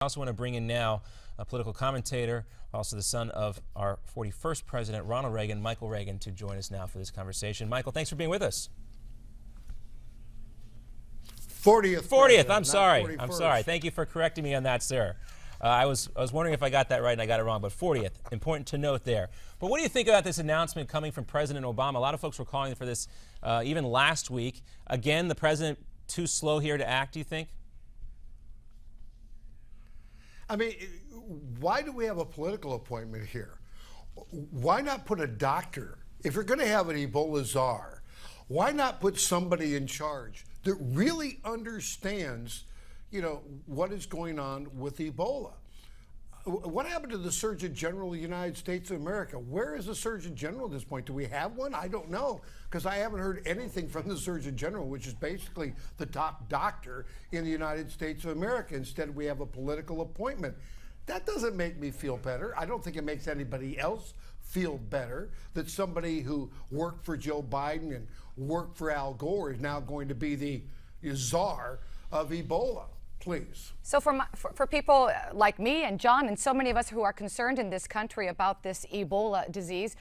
I also want to bring in now a political commentator, also the son of our 41st president, Ronald Reagan, Michael Reagan, to join us now for this conversation. Michael, thanks for being with us. 40th. I'm sorry. I'm sorry. Thank you for correcting me on that, sir. I was wondering if I got that right and I got it wrong, but 40th. Important to note there. But what do you think about this announcement coming from President Obama? A lot of folks were calling for this even last week. Again, the president too slow here to act, do you think? I mean, why do we have a political appointment here? Why not put a doctor? If you're going to have an Ebola czar, why not put somebody in charge that really understands, what is going on with Ebola? What happened to the Surgeon General of the United States of America? Where is the Surgeon General at this point? Do we have one? I don't know, because I haven't heard anything from the Surgeon General, which is basically the top doctor in the United States of America. Instead, we have a political appointment. That doesn't make me feel better. I don't think it makes anybody else feel better that somebody who worked for Joe Biden and worked for Al Gore is now going to be the czar of Ebola. Please. So for people like me and John and so many of us who are concerned in this country about this Ebola disease,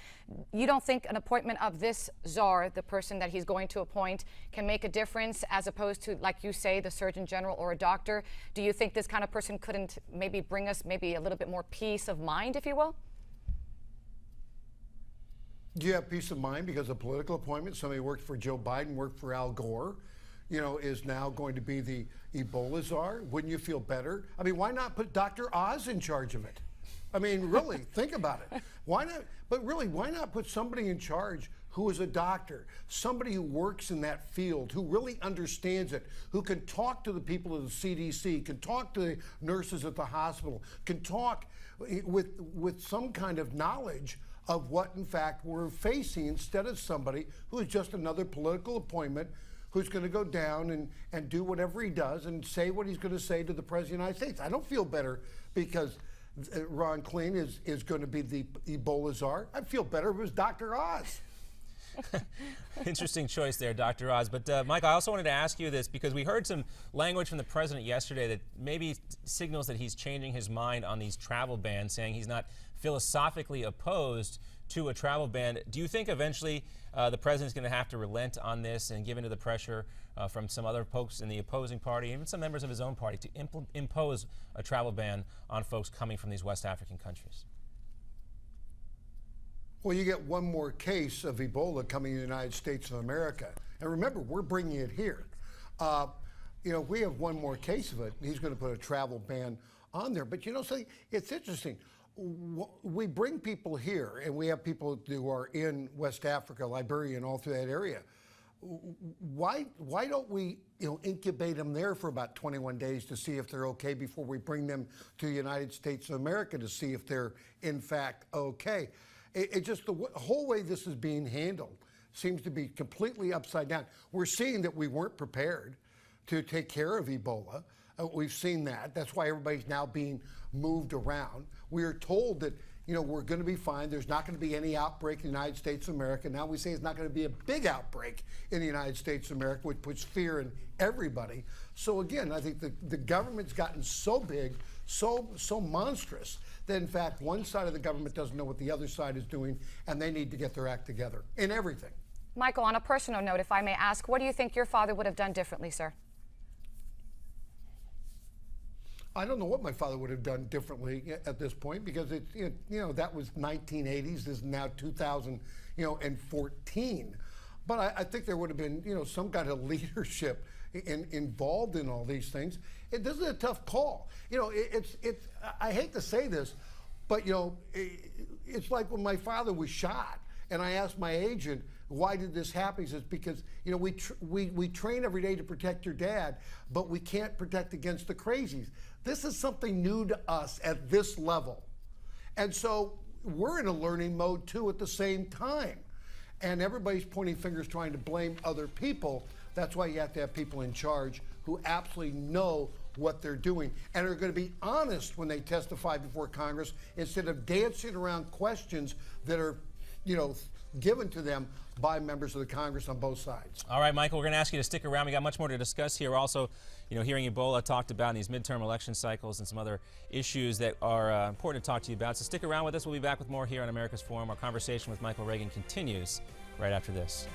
you don't think an appointment of this czar, the person that he's going to appoint, can make a difference as opposed to, like you say, the Surgeon General or a doctor? Do you think this kind of person couldn't maybe bring us maybe a little bit more peace of mind, if you will? Do you have peace of mind because of political appointment? Somebody who worked for Joe Biden, worked for Al Gore, is now going to be the Ebola czar? Wouldn't you feel better? I mean, why not put Dr. Oz in charge of it? I mean, really, think about it. Why not? But really, why not put somebody in charge who is a doctor, somebody who works in that field, who really understands it, who can talk to the people of the CDC, can talk to the nurses at the hospital, can talk with some kind of knowledge of what, in fact, we're facing, instead of somebody who is just another political appointment who's going to go down and do whatever he does and say what he's going to say to the President of the United States. I don't feel better because Ron Klain is going to be the Ebola czar. I'd feel better if it was Dr. Oz. Interesting choice there, Dr. Oz. But, Mike, I also wanted to ask you this because we heard some language from the president yesterday that maybe signals that he's changing his mind on these travel bans, saying he's not philosophically opposed to a travel ban. Do you think eventually the president's going to have to relent on this and give into the pressure from some other folks in the opposing party, even some members of his own party, to impose a travel ban on folks coming from these West African countries? Well, you get one more case of Ebola coming in the United States of America. And remember, we're bringing it here. We have one more case of it. He's going to put a travel ban on there. But, so it's interesting. We bring people here, and we have people who are in West Africa, Liberia, and all through that area. Why don't we incubate them there for about 21 days to see if they're okay before we bring them to the United States of America to see if they're in fact okay? It just, the whole way this is being handled seems to be completely upside down. We're seeing that we weren't prepared to take care of Ebola. We've seen that. That's why everybody's now being moved around. We are told that, we're going to be fine. There's not going to be any outbreak in the United States of America. Now we say it's not going to be a big outbreak in the United States of America, which puts fear in everybody. So again, I think the government's gotten so big, so monstrous, that in fact one side of the government doesn't know what the other side is doing, and they need to get their act together in everything. Michael, on a personal note, if I may ask, what do you think your father would have done differently, sir? I don't know what my father would have done differently at this point, because that was 1980s. This is now 2014. But I think there would have been some kind of leadership involved in all these things. This is a tough call. I hate to say this, but it's like when my father was shot, and I asked my agent, why did this happen? He says, because we train every day to protect your dad, but we can't protect against the crazies. This is something new to us at this level. And so we're in a learning mode too at the same time. And everybody's pointing fingers trying to blame other people. That's why you have to have people in charge who absolutely know what they're doing and are going to be honest when they testify before Congress, instead of dancing around questions that are, given to them by members of the Congress on both sides. All right, Michael, we're going to ask you to stick around. We got much more to discuss here. We're also, hearing Ebola talked about in these midterm election cycles and some other issues that are important to talk to you about. So stick around with us. We'll be back with more here on America's Forum. Our conversation with Michael Reagan continues right after this.